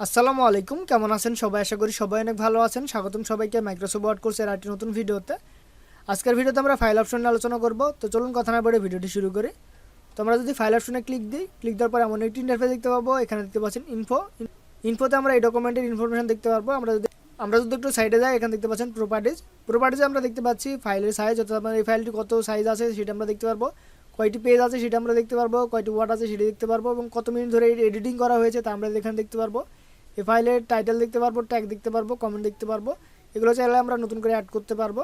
আসসালামু আলাইকুম, কেমন আছেন সবাই? আশা করি সবাই অনেক ভালো আছেন। স্বাগতম সবাইকে মাইক্রোসফট ওয়ার্ড কোর্সের আরেকটি নতুন ভিডিওতে। আজকের ভিডিওতে আমরা ফাইল অপশন নিয়ে আলোচনা করব। তো চলুন কথা না বলে ভিডিওটি শুরু করি। তো আমরা যদি ফাইল অপশনে ক্লিক দিই, ক্লিক দেওয়ার পর এমন একটি ইন্টারফেস দেখতে পাবো। এখানে দেখতে পাচ্ছেন ইনফোতে আমরা এই ডকুমেন্টের ইনফরমেশন দেখতে পারবো। আমরা যদি একটু সাইডে যাই, এখানে দেখতে পাচ্ছেন প্রপার্টিজে আমরা দেখতে পাচ্ছি ফাইলের সাইজ, অর্থাৎ আমার এই ফাইলটি কত সাইজ আছে সেটা আমরা দেখতে পারবো, কয়টি পেজ আছে সেটা আমরা দেখতে পারবো, কয়টি ওয়ার্ড আছে সেটা দেখতে পারবো, এবং কত মিনিট ধরে এডিটিং করা হয়েছে তা আমরা এখানে দেখতে পারবো। এই ফাইলের টাইটেল দেখতে পারবো, ট্যাগ দেখতে পারবো, কমেন্ট দেখতে পারবো। এগুলো চাইলে আমরা নতুন করে অ্যাড করতে পারবো।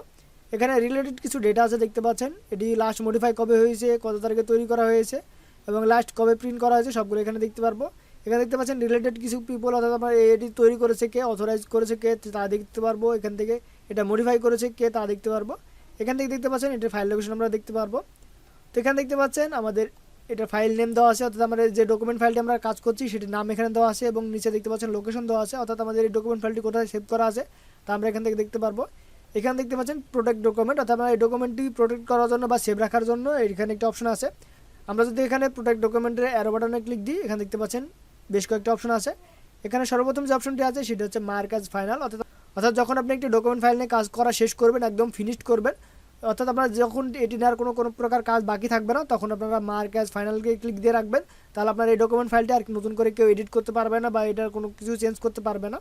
এখানে রিলেটেড কিছু ডেটা আছে দেখতে পাচ্ছেন। এটি লাস্ট মডিফাই কবে হয়েছে, কত তারিখে তৈরি করা হয়েছে এবং লাস্ট কবে প্রিন্ট করা হয়েছে সবগুলো এখানে দেখতে পারবো। এখানে দেখতে পাচ্ছেন রিলেটেড কিছু পিপল, অর্থাৎ আমার এটি তৈরি করেছে কে, অথরাইজ করেছে কে তা দেখতে পারবো। এখান থেকে এটা মডিফাই করেছে কে তা দেখতে পারবো। এখান থেকে দেখতে পাচ্ছেন এটার ফাইল লোকেশন আমরা দেখতে পারবো। তো এখানে দেখতে পাচ্ছেন আমাদের এটা ফাইল নেম দেওয়া আছে, অর্থাৎ আমাদের যে ডকুমেন্ট ফাইলটি আমরা কাজ করছি সেটির নাম এখানে দেওয়া আছে, এবং নিচে দেখতে পাচ্ছেন লোকেশন দেওয়া আছে, অর্থাৎ আমাদের এই ডকুমেন্ট ফাইলটি কোথায় সেভ করা আছে তা আমরা এখান থেকে দেখতে পারবো। এখানে দেখতে পাচ্ছেন প্রোটেক্ট ডকুমেন্ট, অর্থাৎ আমরা এই ডকুমেন্টটি প্রোটেক্ট করার জন্য বা সেভ রাখার জন্য এখানে একটা অপশন আছে। আমরা যদি এখানে প্রোটেক্ট ডকুমেন্টের অ্যারো বাটনে ক্লিক দিই, এখানে দেখতে পাচ্ছেন বেশ কয়েকটা অপশন আছে। এখানে সর্বপ্রথম যে অপশনটি আছে সেটা হচ্ছে মার্ক অ্যাজ ফাইনাল, অর্থাৎ যখন আপনি একটি ডকুমেন্ট ফাইল নিয়ে কাজ করা শেষ করবেন, একদম ফিনিশড করবেন, অর্থাৎ আপনার যখন এটি নেওয়ার কোনো প্রকার কাজ বাকি থাকবে না, তখন আপনারা মার্ক অ্যাজ ফাইনালকে ক্লিক দিয়ে রাখবেন। তাহলে আপনার এই ডকুমেন্ট ফাইলটি আর নতুন করে কেউ এডিট করতে পারবে না বা এটার কোনো কিছু চেঞ্জ করতে পারবে না।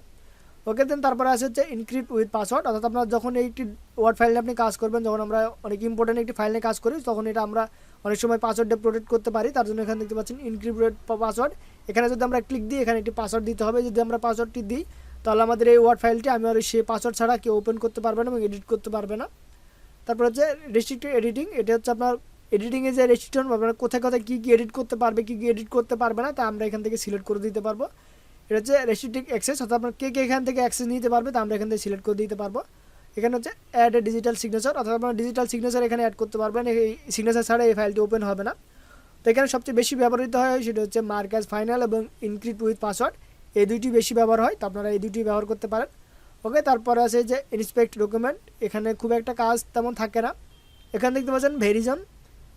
ওকে, দেন তারপরে আছে হচ্ছে ইনক্রিপ্ট উইথ পাসওয়ার্ড, অর্থাৎ আপনার যখন একটি ওয়ার্ড ফাইল নিয়ে আপনি কাজ করবেন, যখন আমরা অনেক ইম্পর্টেন্ট একটি ফাইল নিয়ে কাজ করি, তখন এটা আমরা অনেক সময় পাসওয়ার্ডে প্রোটেক্ট করতে পারি। তার জন্য এখানে দেখতে পাচ্ছেন ইনক্রিপ্ট উইথ পাসওয়ার্ড। এখানে যদি আমরা ক্লিক দিই, এখানে একটি পাসওয়ার্ড দিতে হবে। যদি আমরা পাসওয়ার্ডটি দিই, তাহলে আমাদের এই ওয়ার্ড ফাইলটি আমি আর সেই পাসওয়ার্ড ছাড়া কেউ ওপেন করতে পারবে না এবং এডিট করতে পারবে না। তারপর হচ্ছে রেস্ট্রিক্টেড এডিটিং, এটা হচ্ছে আপনার এডিটিংয়ে যে রেস্ট্রিকশন, আপনার কোথায় কোথায় কী কী এডিট করতে পারবে, কী কী এডিট করতে পারবে না, তা আমরা এখান থেকে সিলেক্ট করে দিতে পারবো। এটা হচ্ছে রেস্ট্রিক্টেড অ্যাক্সেস, অর্থাৎ আপনার কে এখান থেকে অ্যাক্সেস নিতে পারবে তা আমরা এখান থেকে সিলেক্ট করে দিতে পারবো। এখানে হচ্ছে অ্যাড এ ডিজিটাল সিগনেচার, অর্থাৎ আপনার ডিজিটাল সিগনেচার এখানে অ্যাড করতে পারবেন। এই সিগনেচার ছাড়া এই ফাইলটি ওপেন হবে না। তো এখানে সবচেয়ে বেশি ব্যবহৃত হয় সেটা হচ্ছে মার্ক অ্যাজ ফাইনাল এবং ইনক্রিপ্ট উইথ পাসওয়ার্ড, এই দুইটি বেশি ব্যবহার হয়। তো আপনারা এই দুইটি ব্যবহার করতে পারেন। ওকে, তারপরে আছে যে ইন্সপেক্ট ডকুমেন্ট, এখানে খুব একটা কাজ তেমন থাকে না। এখানে দেখতে পাচ্ছেন ভেরিজন,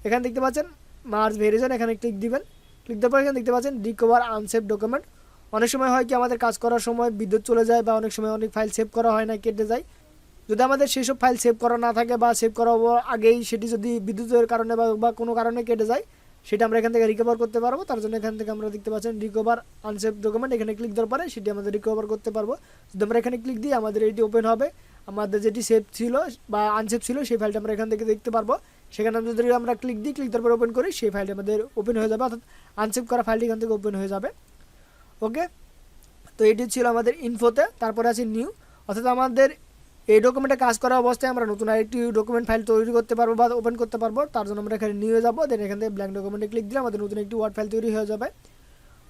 এখানে দেখতে পাচ্ছেন মার্জ ভেরিজন, এখানে ক্লিক দিবেন। ক্লিক দেওয়ার পর এখানে দেখতে পাচ্ছেন রিকভার আনসেভ ডকুমেন্ট। অনেক সময় হয় কি আমাদের কাজ করার সময় বিদ্যুৎ চলে যায় বা অনেক সময় অনেক ফাইল সেভ করা হয় না, কেটে যায়। যদি আমাদের সেসব ফাইল সেভ করা না থাকে বা সেভ করা আগেই সেটি যদি বিদ্যুতের কারণে বা কোনো কারণে কেটে যায়, সেটা আমরা এখান থেকে রিকভার করতে পারবো। তার জন্য এখান থেকে আমরা দেখতে পাচ্ছেন রিকভার আনসেভ ডকুমেন্ট, এখানে ক্লিক দেওয়ার পরে সেটি আমাদের রিকভার করতে পারবো। যদি আমরা এখানে ক্লিক দিই, আমাদের এটি ওপেন হবে। আমাদের যেটি সেভ ছিল বা আনসেভ ছিল সেই ফাইলটা আমরা এখান থেকে দেখতে পারবো। সেখানে যদি আমরা ক্লিক দিই, ক্লিক দেওয়ার পর ওপেন করি, সেই ফাইলটি আমাদের ওপেন হয়ে যাবে, অর্থাৎ আনসেভ করা ফাইলটি এখান থেকে ওপেন হয়ে যাবে। ওকে, তো এটি ছিল আমাদের ইনফোতে। তারপরে আছে নিউ, অর্থাৎ আমাদের এই ডকুমেন্টে কাজ করা অবস্থায় আমরা নতুন আরেকটি ডকুমেন্ট ফাইল তৈরি করতে পারবো বা ওপেন করতে পারবো। তার জন্য আমরা এখানে নিয়ে যাবো, দেন এখান থেকে ব্ল্যাঙ্ক ডকুমেন্টে ক্লিক দিলে আমাদের নতুন একটি ওয়ার্ড ফাইল তৈরি হয়ে যাবে।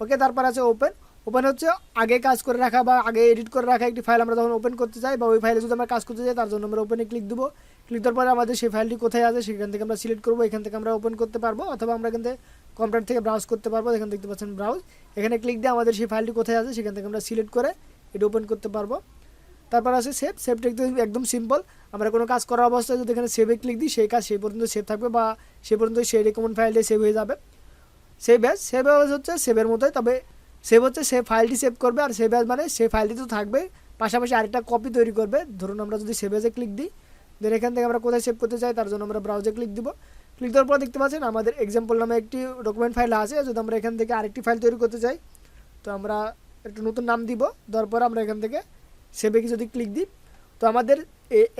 ওকে, তারপর আছে ওপেন। ওপেন হচ্ছে আগে কাজ করে রাখা বা আগে এডিট করে রাখা একটি ফাইল আমরা যখন ওপেন করতে চাই বা ওই ফাইলে যদি আমরা কাজ করতে চাই, তার জন্য আমরা ওপেনে ক্লিক দেবো। ক্লিক দেওয়ার পরে আমাদের সেই ফাইলটি কোথায় আছে সেখান থেকে আমরা সিলেক্ট করবো, এখান থেকে আমরা ওপেন করতে পারবো, অথবা আমরা এখান থেকে কম্পিউটার থেকে ব্রাউজ করতে পারবো। এখানে দেখতে পাচ্ছেন ব্রাউজ, এখানে ক্লিক দিয়ে আমাদের সেই ফাইলটি কোথায় আছে সেখান থেকে আমরা সিলেক্ট করে এটা ওপেন করতে পারবো। তারপর আছে সেভ। সেভটা একদম সিম্পল, আমরা কোনো কাজ করার অবস্থায় যদি এখানে সেভে ক্লিক দিই, সেই কাজ সেই পর্যন্ত সেভ থাকবে বা সেই পর্যন্ত সেই ডকুমেন্ট ফাইলটি সেভ হয়ে যাবে। সেভ অ্যাজ হচ্ছে সেভের মতোই, তবে সেভ হচ্ছে সে ফাইলটি সেভ করবে, আর সেভ অ্যাজ মানে সেই ফাইলটি তো থাকবে, পাশাপাশি আরেকটা কপি তৈরি করবে। ধরুন আমরা যদি সেভ অ্যাজে ক্লিক দিই, দেন এখান থেকে আমরা কোথায় সেভ করতে চাই তার জন্য আমরা ব্রাউজে ক্লিক দিব। ক্লিক দেওয়ার পর দেখতে পাচ্ছেন আমাদের এক্সাম্পল নামে একটি ডকুমেন্ট ফাইল আছে। যদি আমরা এখান থেকে আরেকটি ফাইল তৈরি করতে চাই, তো আমরা একটু নতুন নাম দিব, দেওয়ার পর আমরা এখান থেকে সেভে কি যদি ক্লিক দিই, তো আমাদের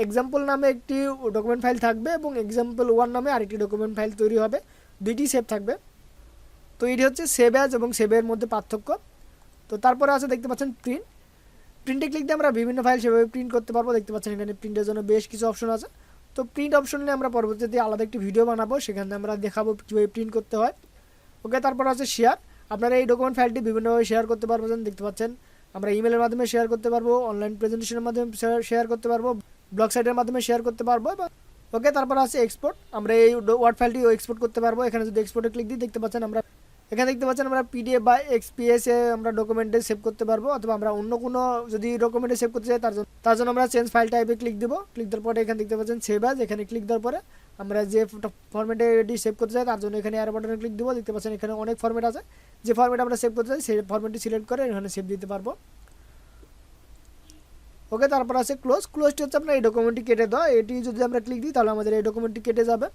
এক্সাম্পল নামে একটি ডকুমেন্ট ফাইল থাকবে এবং এক্সাম্পল 1 নামে আরেকটি ডকুমেন্ট ফাইল তৈরি হবে, দুইটি সেভ থাকবে। তো এটি হচ্ছে সেভ অ্যাজ এবং সেভের মধ্যে পার্থক্য। তো তারপরে আছে দেখতে পাচ্ছেন প্রিন্টে ক্লিক দিয়ে আমরা বিভিন্ন ফাইল সেভাবে প্রিন্ট করতে পারবো। দেখতে পাচ্ছেন এখানে প্রিন্টের জন্য বেশ কিছু অপশন আছে। তো প্রিন্ট অপশন নিয়ে আমরা পরবর্তীতে আলাদা একটি ভিডিও বানাবো, সেখানে আমরা দেখাবো কীভাবে প্রিন্ট করতে হয়। ওকে, তারপর আছে শেয়ার। আপনারা এই ডকুমেন্ট ফাইলটি বিভিন্নভাবে শেয়ার করতে পারবেন। দেখতে পাচ্ছেন আমরা ইমেলের মাধ্যমে শেয়ার করতে পারবো, অনলাইন প্রেজেন্টেশনের মাধ্যমে শেয়ার করতে পারবো, ব্লগ সাইটের মাধ্যমে শেয়ার করতে পারবো। ওকে, তারপর আছে এক্সপোর্ট। আমরা এই ওয়ার্ড ফাইলটি এক্সপোর্ট করতে পারবো। এখানে যদি এক্সপোর্টে ক্লিক দিই, দেখতে পাচ্ছেন আমরা পিডিএফ বা এক্সপিএসে আমরা ডকুমেন্টে সেভ করতে পারবো, অথবা আমরা অন্য কোনো যদি ডকুমেন্টে সেভ করতে চাই তার জন্য আমরা চেঞ্জ ফাইল টাইপে ক্লিক দেবো। ক্লিক দেওয়ার পরে এখানে দেখতে পাচ্ছেন সেভ অ্যাজ, এখানে ক্লিক দেওয়ার পরে আমরা যে ফরম্যাটে এটি সেভ করতে চাই তার জন্য এখানে অ্যারো বাটনে ক্লিক দেবো। দেখতে পাচ্ছেন এখানে অনেক ফরম্যাট আছে, যে ফরম্যাট আমরা সেভ করতে চাই সেই ফরম্যাটটি সিলেক্ট করে এখানে সেভ দিতে পারবো। ওকে, তারপর আছে ক্লোজটি হচ্ছে আপনার এই ডকুমেন্টটি কেটে দেওয়া, এটি যদি আমরা ক্লিক দিই তাহলে আমাদের এই ডকুমেন্টটি কেটে যাবে।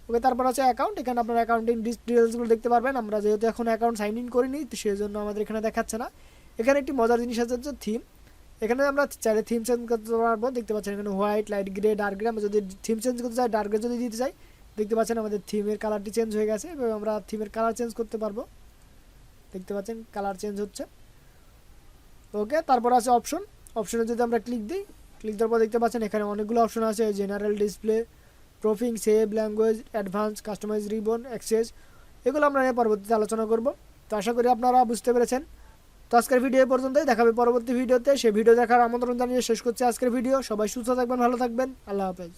ওকে, তারপর আছে অ্যাকাউন্ট, এখানে আপনার অ্যাকাউন্টিং ডিটেলসগুলো দেখতে পারবেন। আমরা যেহেতু এখন অ্যাকাউন্ট সাইন ইন করিনি তো সেই জন্য আমাদের এখানে দেখাচ্ছে না। এখানে একটি মজার জিনিস আছে হচ্ছে থিম, এখানে আমরা চাইলে থিম চেঞ্জ করতে পারবো। দেখতে পাচ্ছেন এখানে white, light grey, dark grey. আমরা যদি থিম চেঞ্জ করতে চাই, ডার্ক গ্রে যদি দিতে চাই, দেখতে পাচ্ছেন আমাদের থিমের কালারটি চেঞ্জ হয়ে গেছে এবং আমরা থিমের কালার চেঞ্জ করতে পারবো। দেখতে পাচ্ছেন কালার চেঞ্জ হচ্ছে। ওকে, তারপর আছে অপশনে যদি আমরা ক্লিক দিই, ক্লিক দেওয়ার পর দেখতে পাচ্ছেন এখানে অনেকগুলো অপশন আছে, general, display, proofing, save, language, advance, customise, ribbon, exchange. এগুলো আমরা পরবর্তীতে আলোচনা করব। তো আশা করি আপনারা বুঝতে পেরেছেন। তো আজকের ভিডিও পর্যন্তই, দেখাবে পরবর্তী ভিডিওতে। সেই ভিডিও দেখার আমন্ত্রণ জানিয়ে শেষ করছি আজকের ভিডিও। সবাই সুস্থ থাকবেন, ভালো থাকবেন, আল্লাহ হাফেজ।